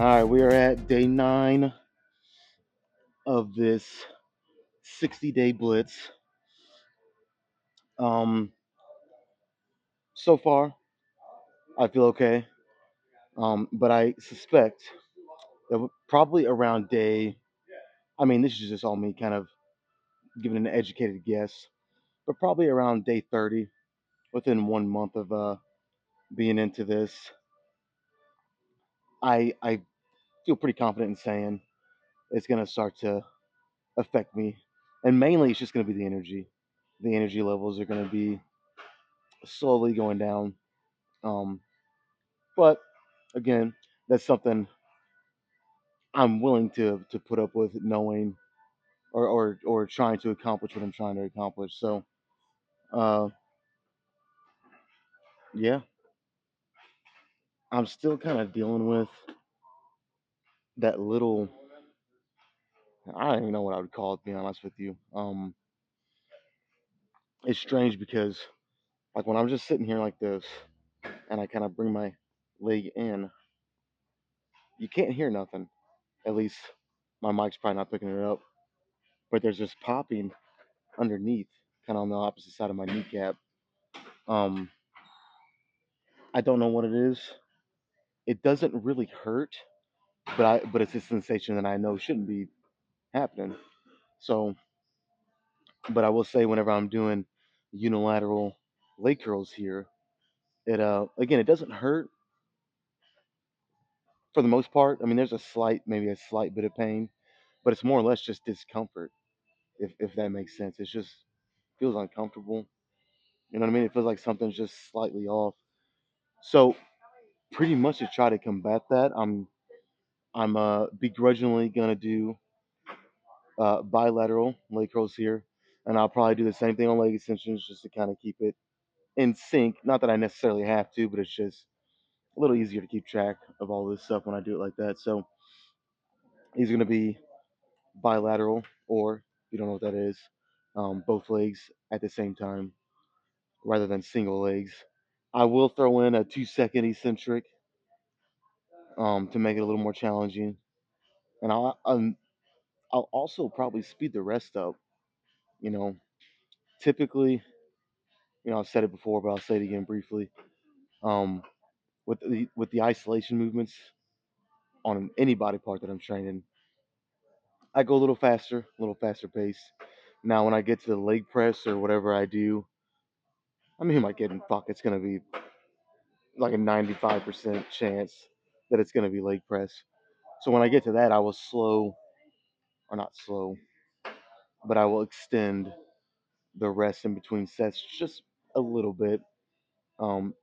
All right, we are at day 9 of this 60-day blitz. Um, so far, I feel okay. But I suspect that probably around day, I mean, this is just all me kind of giving an educated guess, but probably around day 30, within 1 month of being into this, I feel pretty confident in saying it's going to start to affect me. And mainly, it's just going to be the energy. The energy levels are going to be slowly going down. Um, But again, that's something I'm willing to put up with, knowing or trying to accomplish what I'm trying to accomplish. So uh, yeah, I'm still kind of dealing with that little. I don't even know what I would call it. To be honest with you, it's strange because like when I'm just sitting here like this, and I kind of bring my leg in, you can't hear nothing. At least my mic's probably not picking it up. But there's this popping underneath, kind of on the opposite side of my kneecap. Um, I don't know what it is. It doesn't really hurt, but it's a sensation that I know shouldn't be happening. So, but I will say whenever I'm doing unilateral leg curls here, it again it doesn't hurt for the most part. I mean, there's a slight maybe a slight bit of pain, but it's more or less just discomfort. If that makes sense, it's just feels uncomfortable. You know what I mean? It feels like something's just slightly off. So pretty much to try to combat that, I'm begrudgingly gonna do bilateral leg curls here, and I'll probably do the same thing on leg extensions just to kind of keep it in sync. Not that I necessarily have to, but it's just a little easier to keep track of all this stuff when I do it like that. So these are going to be bilateral, or if you don't know what that is, both legs at the same time rather than single legs. I will throw in a 2 second eccentric to make it a little more challenging, and I'll also probably speed the rest up. You know, typically, I've said it before, but I'll say it again briefly. Um, with the isolation movements on any body part that I'm training, I go a little faster pace. Now, when I get to the leg press or whatever I do, I mean, who am I kidding? Fuck, it's gonna be like a 95% chance that it's gonna be leg press. So when I get to that, I will slow or not slow, but I will extend the rest in between sets just a little bit. Um,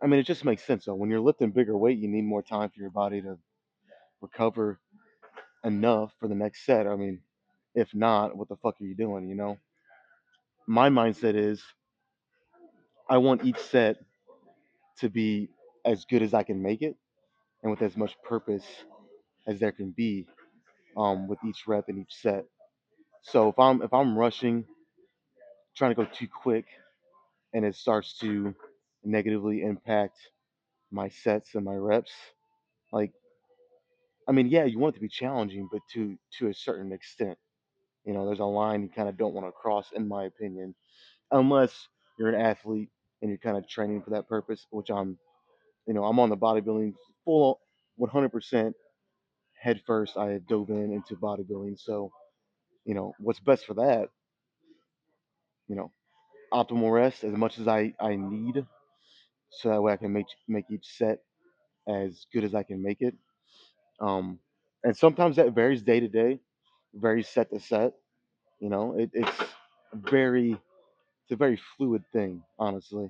I mean, it just makes sense though. When you're lifting bigger weight, you need more time for your body to recover enough for the next set. I mean, if not, what the fuck are you doing? My mindset is I want each set to be as good as I can make it and with as much purpose as there can be with each rep and each set. So if I'm rushing, trying to go too quick, and it starts to negatively impact my sets and my reps, like I mean, yeah, you want it to be challenging, but to a certain extent. There's a line you kind of don't want to cross, in my opinion, unless you're an athlete and you're kind of training for that purpose, which I'm on the bodybuilding full 100% head first. I dove into bodybuilding. So, what's best for that, you know, optimal rest as much as I need so that way I can make each set as good as I can make it. Um, and sometimes that varies day to day, varies set to set. Very, it's a very fluid thing, honestly.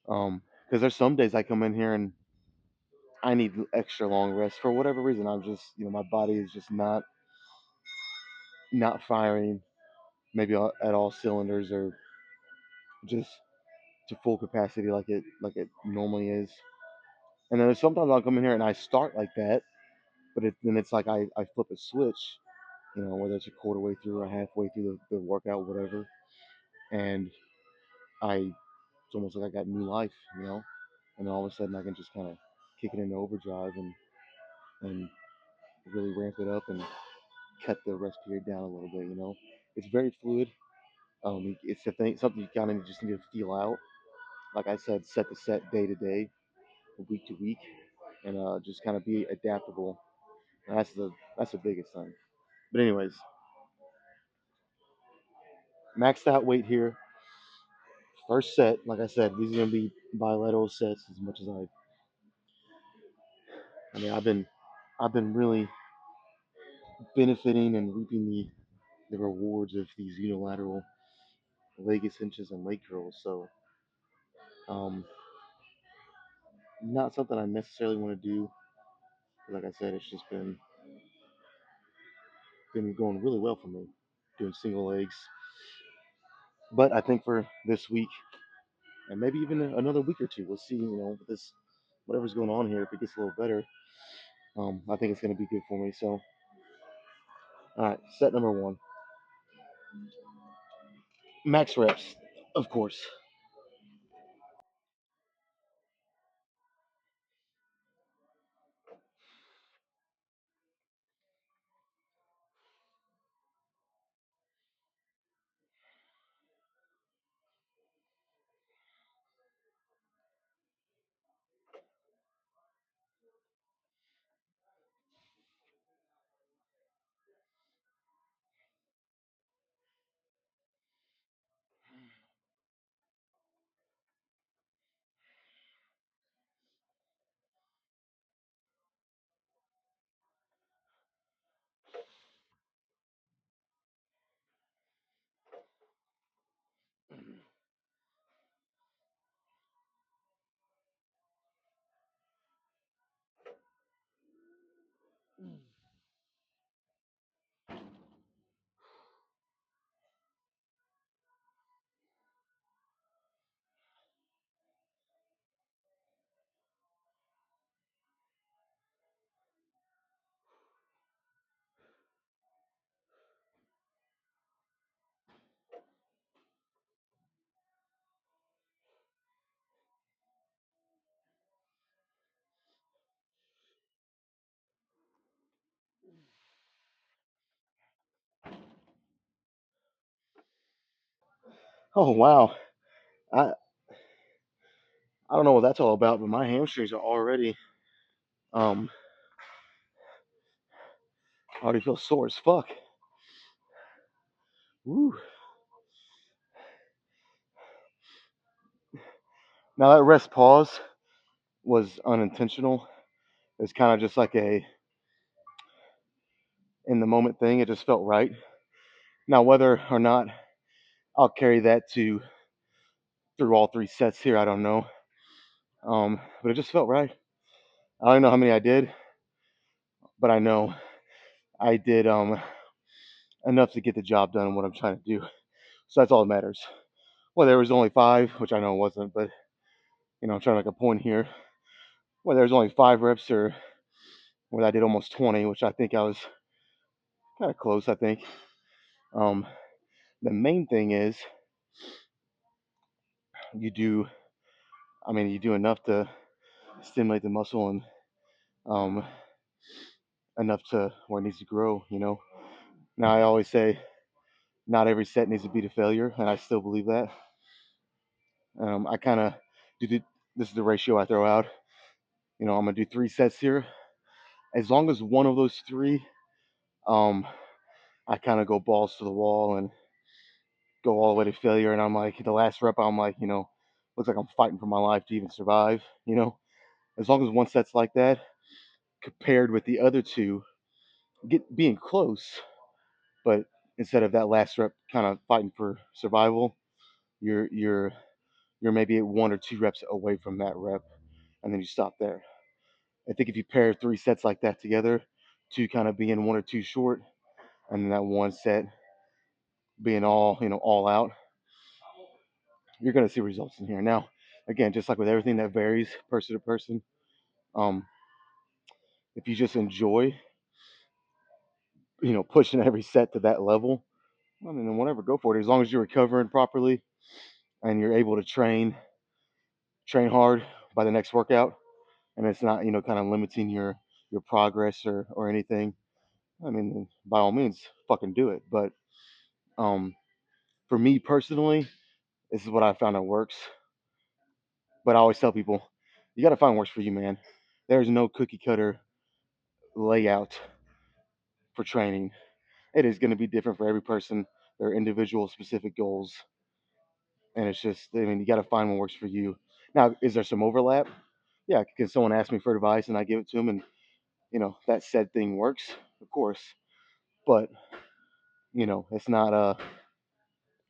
Because there's some days I come in here and I need extra long rest for whatever reason. I'm just, my body is just not firing maybe at all cylinders or just to full capacity like it normally is. And then sometimes I'll come in here and I start like that, but then it's like I flip a switch, whether it's a quarter way through or halfway through the workout, whatever, and it's almost like I got new life, and then all of a sudden I can just kind of kick it into overdrive, and and really ramp it up and cut the rest period down a little bit. It's very fluid. It's a thing, something you kind of just need to feel out. Like I said, set to set, day to day, week to week, and just kind of be adaptable. And that's the biggest thing. But anyways, maxed out weight here. First set, like I said, these are gonna be bilateral sets as much as I mean, I've been really benefiting and reaping the rewards of these unilateral leg extensions and leg curls. So, um, not something I necessarily want to do. Like I said, it's just been going really well for me doing single legs. But I think for this week and maybe even another week or two, we'll see. With this whatever's going on here, if it gets a little better, I think it's going to be good for me. So, all right, set number one, max reps, of course. Oh wow, I I don't know what that's all about, but my hamstrings are um already feel sore as fuck. Woo. Now that rest pause was unintentional. It's kind of just like a in the moment thing. It just felt right. Now whether or not I'll carry that to through all three sets here, I don't know. But it just felt right. I don't know how many I did, but I know I did enough to get the job done and what I'm trying to do. So that's all that matters. Well, there was only five, which I know it wasn't, but I'm trying to make a point here. Well, there was only 5 reps, or when I did almost 20, which I think I was kind of close. I think. Um, the main thing is you do. I mean, you do enough to stimulate the muscle and um, enough to where it needs to grow. Now I always say not every set needs to be to failure, and I still believe that. I kind of do this is the ratio I throw out. I'm gonna do 3 sets here. As long as one of those three, um, I kind of go balls to the wall and go all the way to failure. And I'm like, the last rep, I'm like, looks like I'm fighting for my life to even survive. As long as one set's like that, compared with the other two, being close, but instead of that last rep kind of fighting for survival, you're you're maybe at 1 or 2 reps away from that rep, and then you stop there. I think if you pair 3 sets like that together, two kind of being 1 or 2 short, and then that one set being all out, you're going to see results in here. Now, again, just like with everything that varies person to person, um, if you just enjoy, pushing every set to that level, I mean, then whatever, go for it. As long as you're recovering properly and you're able to train hard by the next workout, and it's not, kind of limiting your progress or anything, I mean, by all means, fucking do it. But um, for me personally, this is what I found that works. But I always tell people, you got to find what works for you, man. There's no cookie cutter layout for training. It is going to be different for every person, their individual specific goals. And it's just, I mean, you got to find what works for you. Now, is there some overlap? Yeah, can someone ask me for advice and I give it to them and, that said thing works? Of course. But, it's not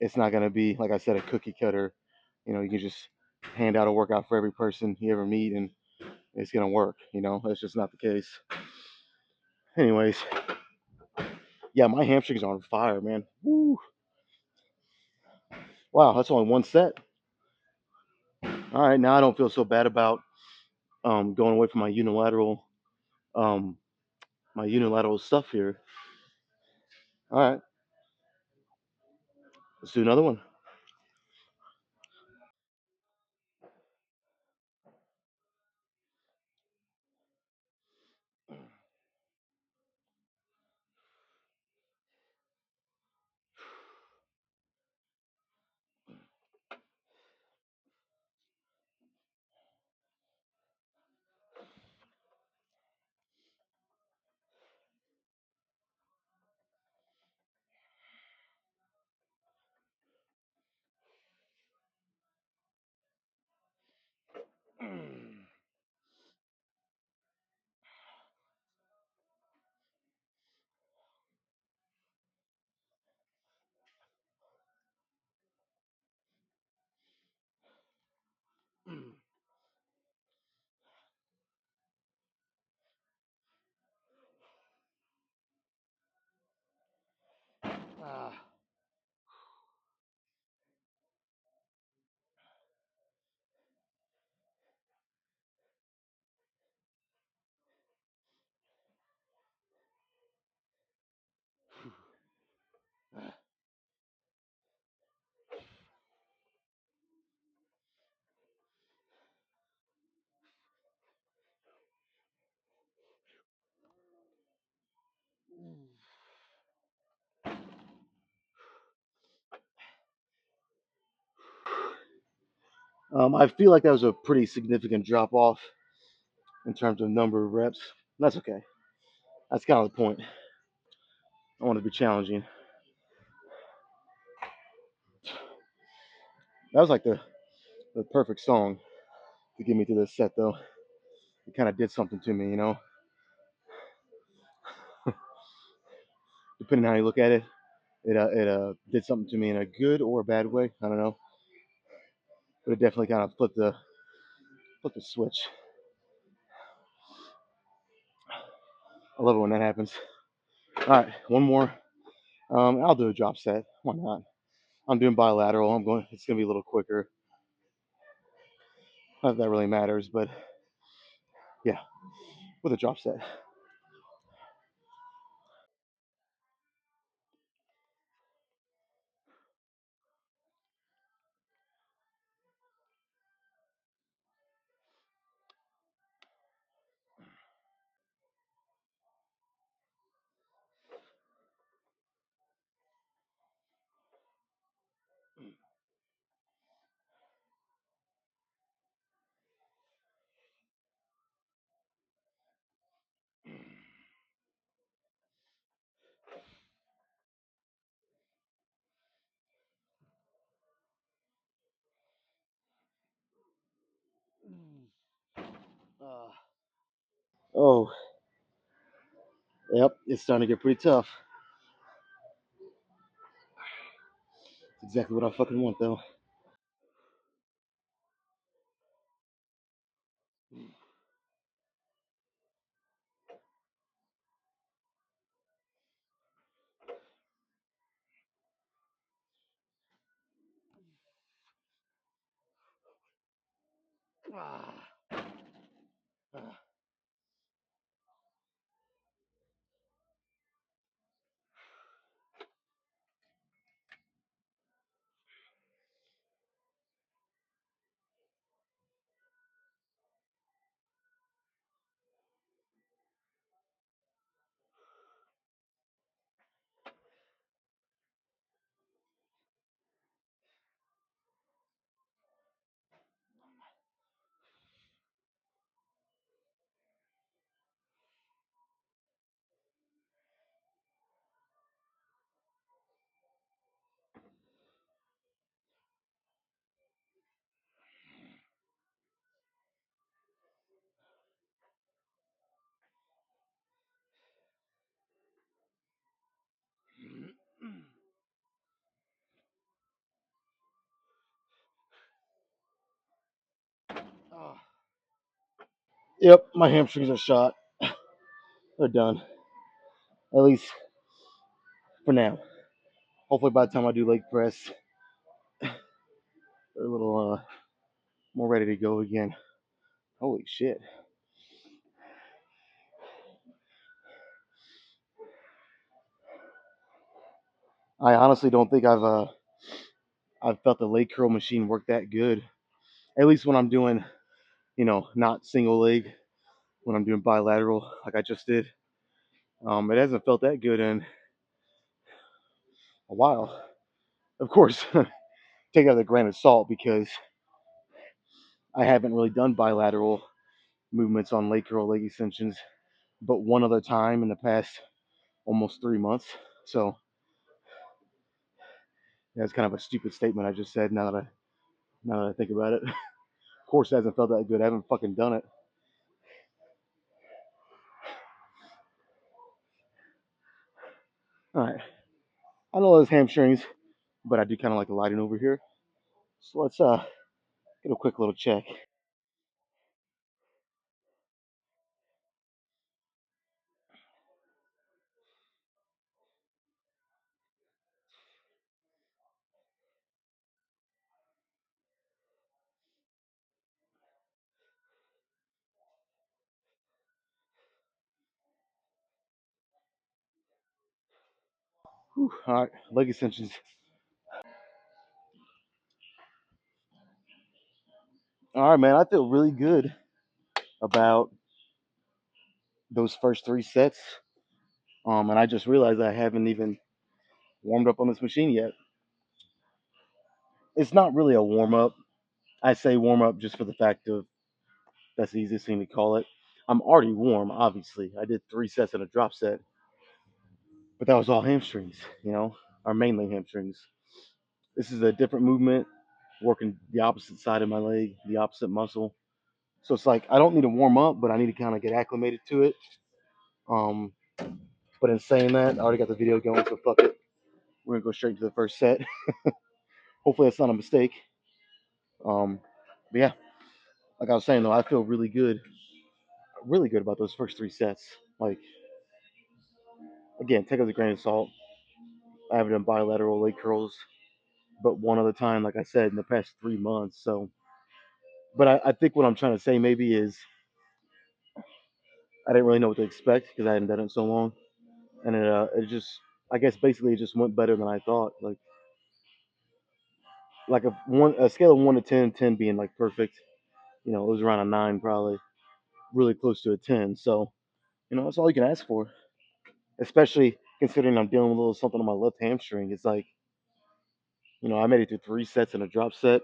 going to be, like I said, a cookie cutter. You can just hand out a workout for every person you ever meet and it's going to work. That's just not the case. Anyways, yeah, my hamstrings are on fire, man. Woo. Wow, that's only one set. All right, now I don't feel so bad about going away from um, my unilateral stuff here. All right, let's do another one. Ah. I feel like that was a pretty significant drop off in terms of number of reps. That's okay. That's kind of the point. I want to be challenging. That was like the perfect song to get me through this set, though. It kind of did something to me. Depending on how you look at it, it did something to me in a good or a bad way. I don't know, but it definitely kind of flipped the switch. I love it when that happens. All right, one more. I'll do a drop set. Why not? I'm doing bilateral. It's gonna be a little quicker. Not that really matters, but yeah, with a drop set. Uh, oh, yep, it's starting to get pretty tough. It's exactly what I fucking want, though. Ah, ah. Yep, my hamstrings are shot. They're done. At least for now. Hopefully by the time I do leg press, they're a little more ready to go again. Holy shit. I honestly don't think I've felt the leg curl machine work that good. At least when I'm doing, not single leg, when I'm doing bilateral like I just did. It hasn't felt that good in a while. Of course, take it with a grain of salt because I haven't really done bilateral movements on leg curl leg extensions, but one other time in the past almost 3 months. So that's kind of a stupid statement I just said. Now that I think about it, of course, it hasn't felt that good. I haven't fucking done it. All right, I know those hamstrings, but I do kind of like the lighting over here. So let's get a quick little check. Whew, all right, leg extensions. All right, man, I feel really good about those first 3 sets. And I just realized I haven't even warmed up on this machine yet. It's not really a warm up. I say warm up just for the fact of that's the easiest thing to call it. I'm already warm, obviously. I did 3 sets in a drop set, but that was all hamstrings, or mainly hamstrings. This is a different movement, working the opposite side of my leg, the opposite muscle. So it's like I don't need to warm up, but I need to kind of get acclimated to it. Um, but in saying that, I already got the video going, so fuck it. We're gonna go straight to the first set. Hopefully that's not a mistake. Um, but yeah, like I was saying though, I feel really good about those first 3 sets. Like again, take it with a grain of salt. I haven't done bilateral leg curls, but one other time, like I said, in the past 3 months. So, but I think what I'm trying to say maybe is I didn't really know what to expect because I hadn't done it in so long, and it just I guess basically it just went better than I thought. Like a scale of 1 to 10, 10 being like perfect. It was around a 9 probably, really close to a 10. So that's all you can ask for, especially considering I'm dealing with a little something on my left hamstring. It's like I made it through 3 sets in a drop set.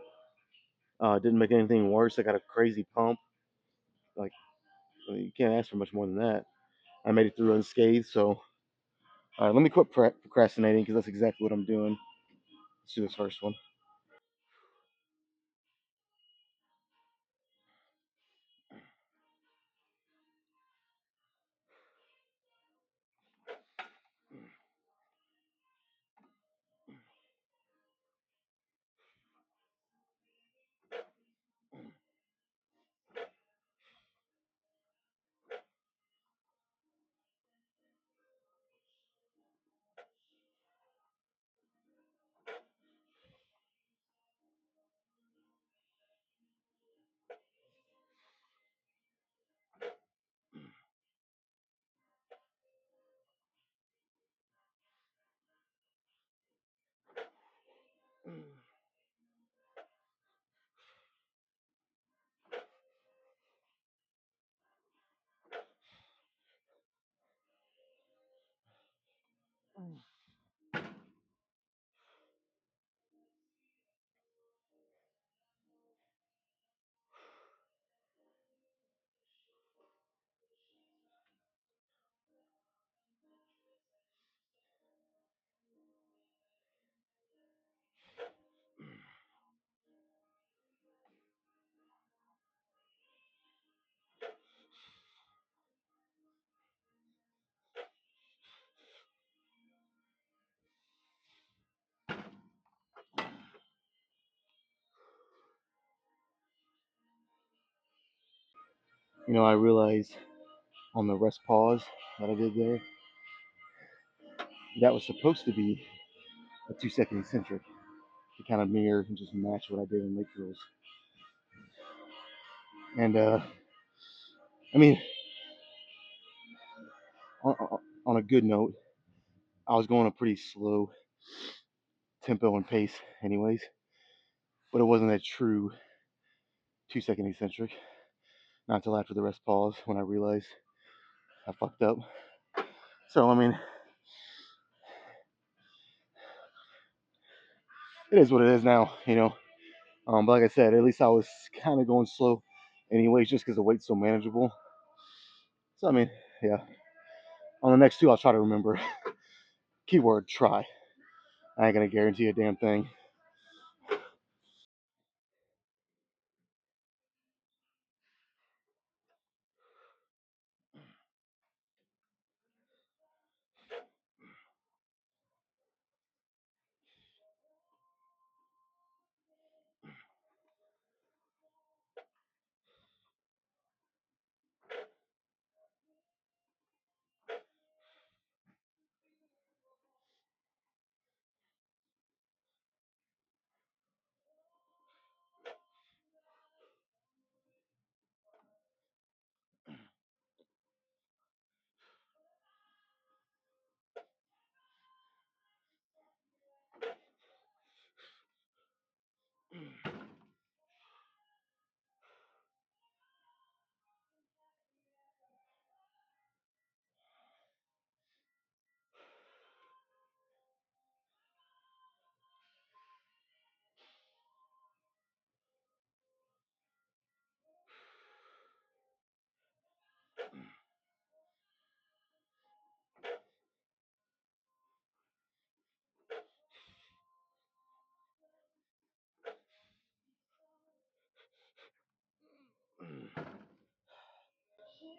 Didn't make anything worse. I got a crazy pump. Like you can't ask for much more than that. I made it through unscathed. So all right, let me quit procrastinating because that's exactly what I'm doing. Let's do this first one. I realized on the rest pause that I did there, that was supposed to be a 2 second eccentric to kind of mirror and just match what I did in leg curls. And I mean, on, on a good note, I was going a pretty slow tempo and pace, anyways, but it wasn't a true 2 second eccentric. Not until after the rest pause when I realized I fucked up. So I mean, it is what it is now. But like I said, at least I was kind of going slow, anyways, just because the weight's so manageable. So I mean, yeah. On the next two, I'll try to remember. Keyword try. I ain't gonna guarantee a damn thing.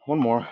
One more.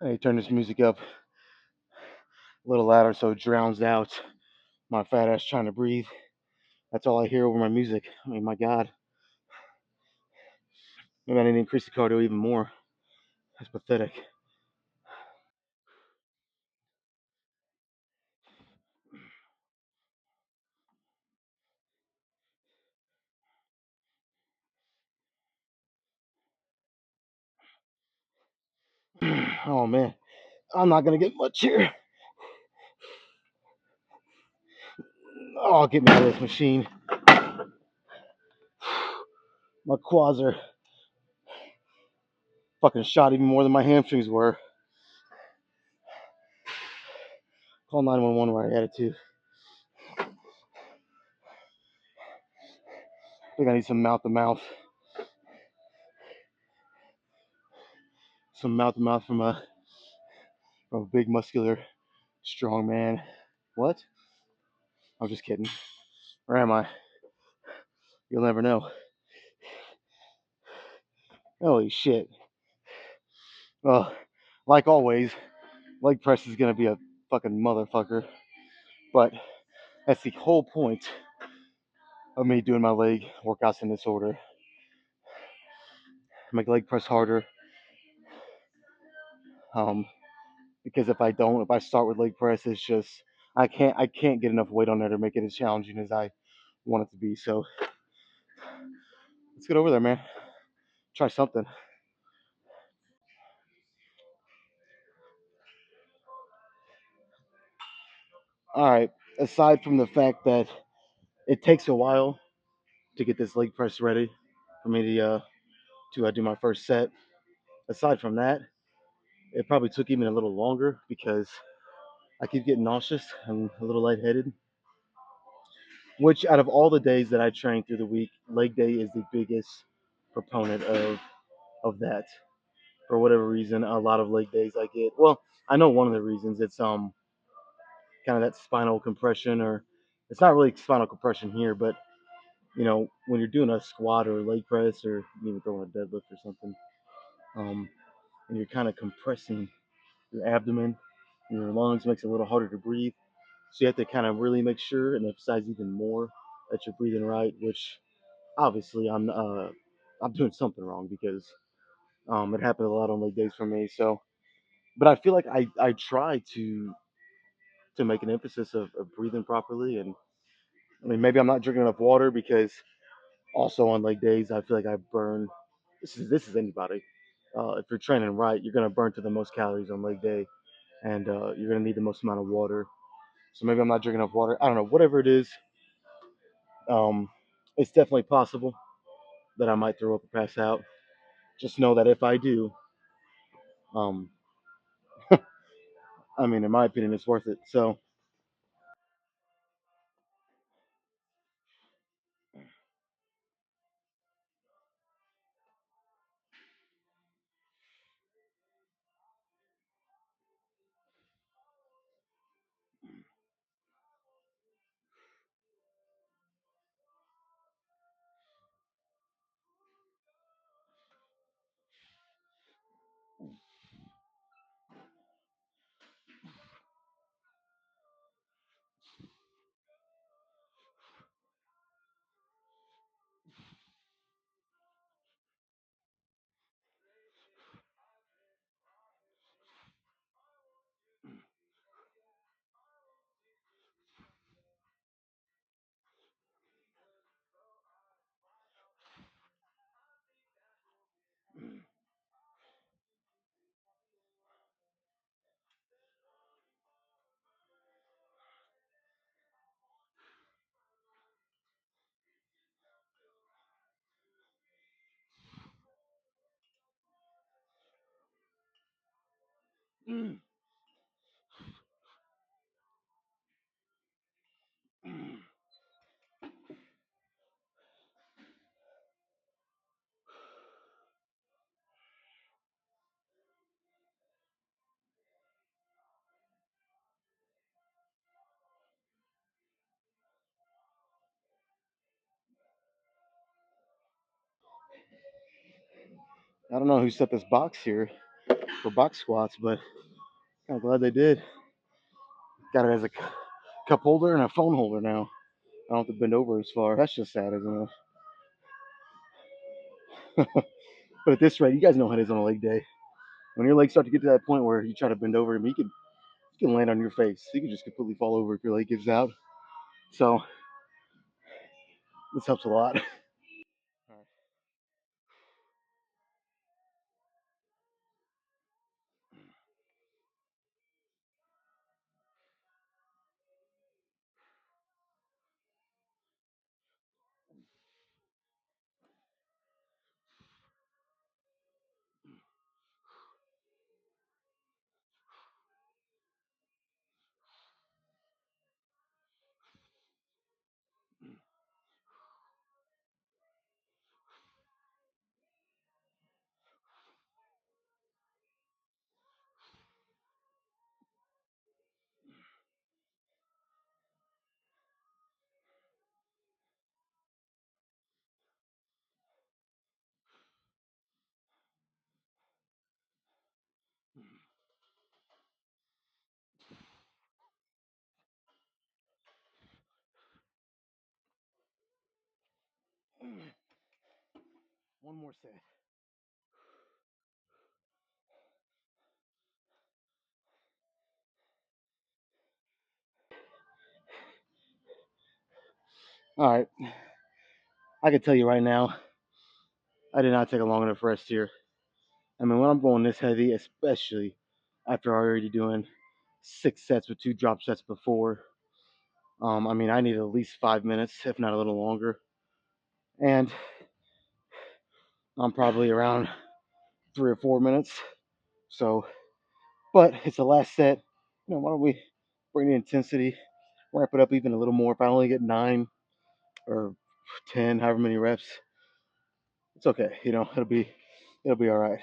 Hey, turn this music up a little louder so it drowns out my fat ass trying to breathe. That's all I hear over my music. I mean, my God. Maybe I need to increase the cardio even more. That's pathetic. Oh man, I'm not gonna get much here. Oh, get me out of this machine. My quads are fucking shot even more than my hamstrings were. Call 911 where I had it to. I think I need some mouth to mouth from a big muscular Strong man. What? I'm just kidding. Or am I? You'll never know. Holy shit. Well, like always, leg press is gonna be a fucking motherfucker. But that's the whole point of me doing my leg workouts in this order. Make leg press harder. Um, because if I don't, if I start with leg press, it's just I can't get enough weight on there to make it as challenging as I want it to be. So let's get over there, man. Try something. All right. Aside from the fact that it takes a while to get this leg press ready for me to do my first set. Aside from that, it probably took even a little longer because I keep getting nauseous and a little lightheaded. Which out of all the days that I train through the week, leg day is the biggest proponent of that. For whatever reason, a lot of leg days I get. Well, I know one of the reasons it's kind of that spinal compression, or it's not really spinal compression here, but when you're doing a squat or a leg press or even throwing a deadlift or something, um, and you're kind of compressing your abdomen, and your lungs, makes it a little harder to breathe. So you have to kind of really make sure and emphasize even more that you're breathing right, which obviously I'm doing something wrong because it happened a lot on leg days for me. So, but I feel like I try to make an emphasis of breathing properly, and I mean maybe I'm not drinking enough water because also on leg days I feel like I burn. This is anybody. If you're training right, you're gonna burn to the most calories on leg day, and you're gonna need the most amount of water. So maybe I'm not drinking enough water. I don't know. Whatever it is, um, it's definitely possible that I might throw up or pass out. Just know that if I do, um, I mean, in my opinion, it's worth it. So I don't know who set this box here for box squats, but I'm glad they did. Got it as a cup holder and a phone holder now. I don't have to bend over as far. That's just sad, isn't it? But at this rate, you guys know how it is on a leg day. When your legs start to get to that point where you try to bend over, I mean, you can land on your face. You can just completely fall over if your leg gives out. So this helps a lot. One more set. All right. I can tell you right now, I did not take a long enough rest here. I mean, when I'm going this heavy, especially after already doing 6 sets with 2 drop sets before, I mean, I need at least 5 minutes, if not a little longer. And I'm probably around 3 or 4 minutes. So, but it's the last set. Why don't we bring the intensity, ramp it up even a little more? If I only get 9 or 10, however many reps, it's okay. It'll be all right.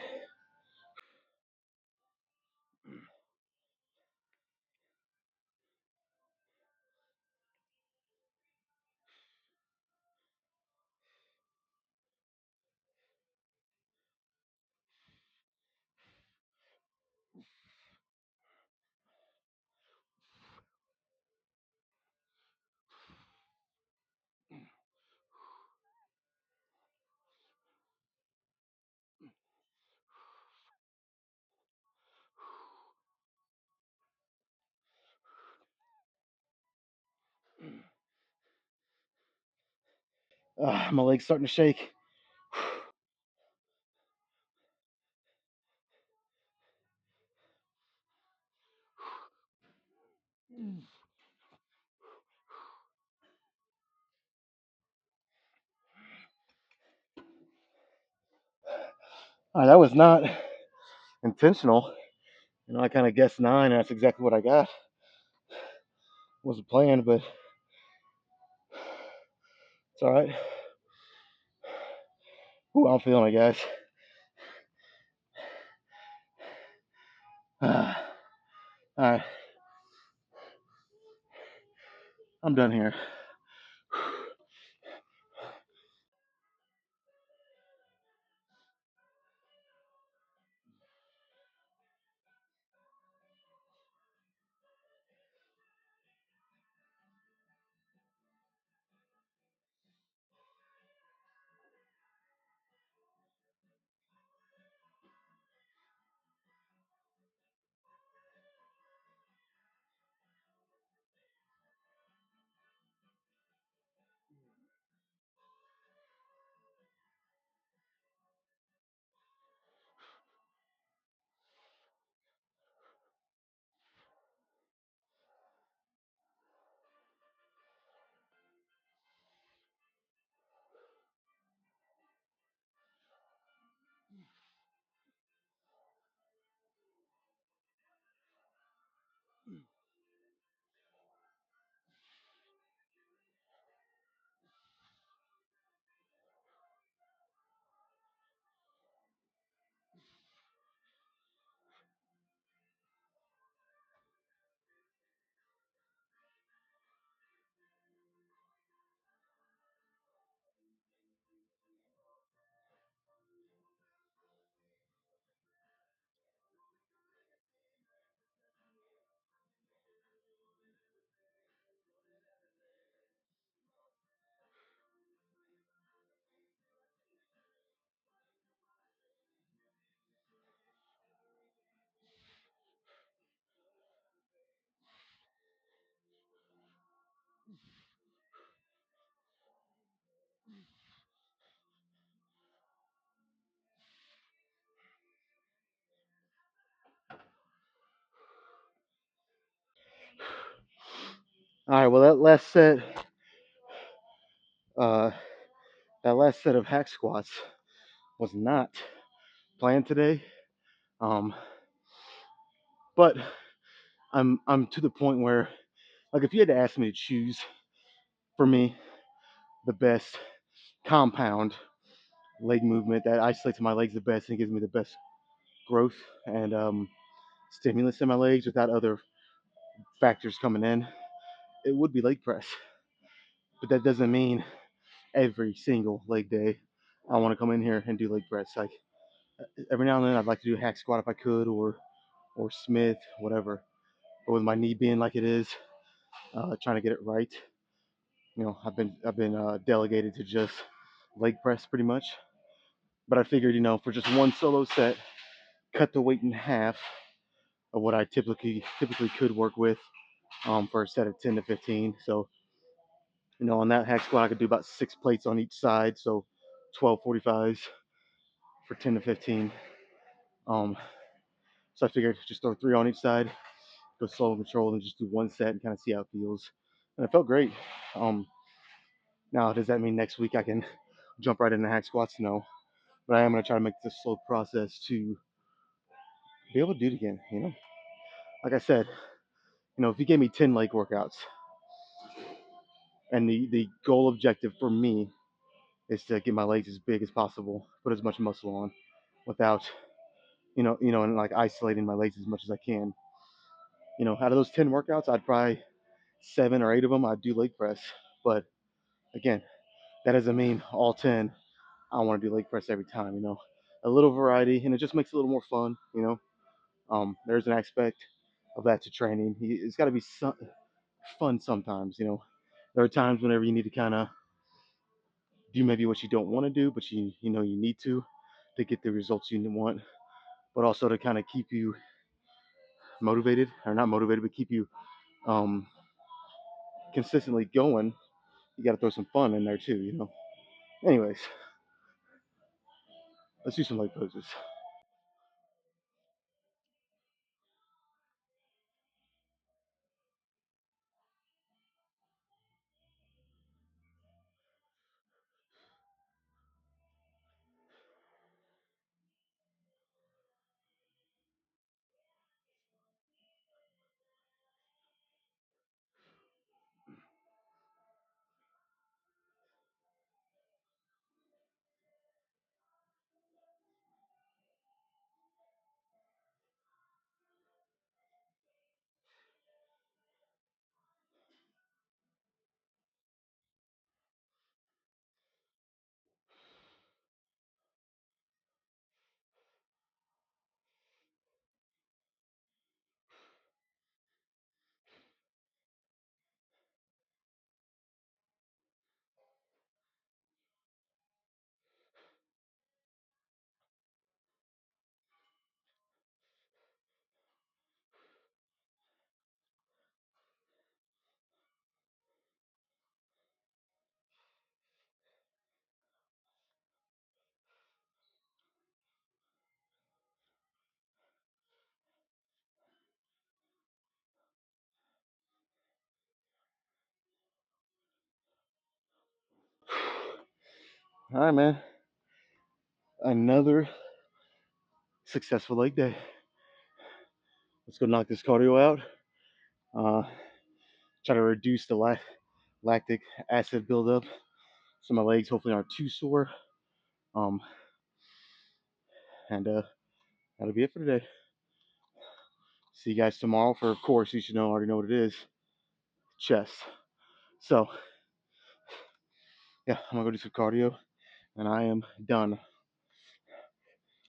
My leg's starting to shake. That was not intentional. I kind of guessed 9, and that's exactly what I got. Wasn't planned, but it's all right. Ooh, I'm feeling it, guys. All right, I'm done here. All right, well uh, that last set of hack squats was not planned today. Um, but I'm to the point where, like, if you had to ask me to choose for me the best compound leg movement that isolates my legs the best and gives me the best growth and stimulus in my legs without other factors coming in, it would be leg press. But that doesn't mean every single leg day I want to come in here and do leg press. Like, every now and then I'd like to do a hack squat if I could, or Smith, whatever. But with my knee being like it is, trying to get it right, I've been delegated to just leg press pretty much. But I figured, for just one solo set, cut the weight in half of what I typically could work with for a set of 10 to 15. So, on that hack squat, I could do about 6 plates on each side. So 12 45s for 10 to 15. Um, so I figured just throw three on each side, go slow and controlled, and just do one set and kind of see how it feels. And it felt great. Um, Now, does that mean next week I can jump right into hack squats? No. But I am going to try to make this a slow process to be able to do it again. Like I said, if you gave me 10 leg workouts, and the goal objective for me is to get my legs as big as possible, put as much muscle on without, and like isolating my legs as much as I can. Out of those 10 workouts, I'd probably 7 or 8 of them I'd do leg press. But again, that doesn't mean all 10 I want to do leg press every time. A little variety, and it just makes it a little more fun. There's an aspect of that to training. It's got to be fun sometimes. There are times whenever you need to kind of do maybe what you don't want to do, but you need to get the results you want, but also to kind of keep you motivated, or not motivated, but keep you um, consistently going. You got to throw some fun in there too. Anyways, let's do some leg poses. All right, man. Another successful leg day. Let's go knock this cardio out. Uh, Try to reduce the lactic acid buildup, so my legs hopefully aren't too sore. Um, and that'll be it for today. See you guys tomorrow for, of course, you should already know what it is, chest. So, yeah, I'm gonna go do some cardio, and I am done.